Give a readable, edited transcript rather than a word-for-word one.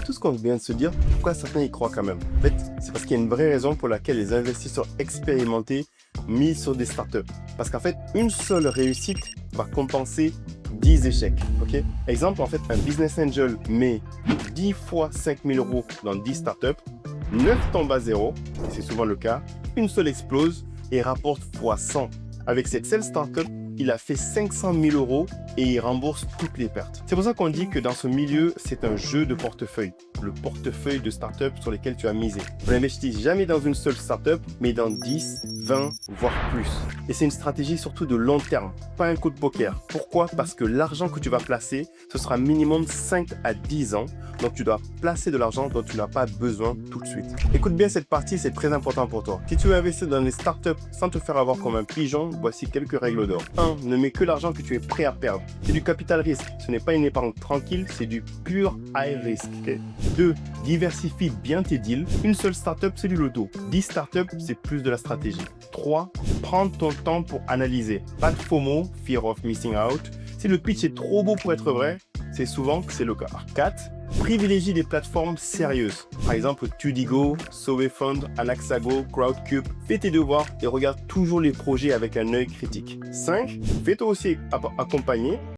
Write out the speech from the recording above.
tout ce qu'on vient de se dire, pourquoi certains y croient quand même? En fait, c'est parce qu'il y a une vraie raison pour laquelle les investisseurs expérimentés misent sur des startups. Parce qu'en fait, une seule réussite va compenser 10 échecs. Ok? Exemple, en fait, un business angel met 10 fois 5 000 euros dans 10 startups, 9 tombent à zéro, et c'est souvent le cas, une seule explose et rapporte fois 100. Avec cette seule startup, il a fait 500 000 euros et il rembourse toutes les pertes. C'est pour ça qu'on dit que dans ce milieu, c'est un jeu de portefeuille. Le portefeuille de startups sur lesquels tu as misé. On n'investit jamais dans une seule startup, mais dans 10, 20, voire plus. Et c'est une stratégie surtout de long terme, pas un coup de poker. Pourquoi? Parce que l'argent que tu vas placer, ce sera minimum 5 à 10 ans. Donc tu dois placer de l'argent dont tu n'as pas besoin tout de suite. Écoute bien cette partie, c'est très important pour toi. Si tu veux investir dans les startups sans te faire avoir comme un pigeon, voici quelques règles d'or. 1. Ne mets que l'argent que tu es prêt à perdre. C'est du capital risque. Ce n'est pas une épargne tranquille, c'est du pur high risk. Okay? 2. Diversifie bien tes deals. Une seule startup, c'est du loto. 10 startups, c'est plus de la stratégie. 3. Prends ton temps pour analyser. Pas de FOMO, Fear of Missing Out. Si le pitch est trop beau pour être vrai, c'est souvent que c'est le cas. 4. Privilégie des plateformes sérieuses. Par exemple, Tudigo, Sovefund, Anaxago, Crowdcube. Fais tes devoirs et regarde toujours les projets avec un œil critique. 5. Fais-toi aussi accompagner.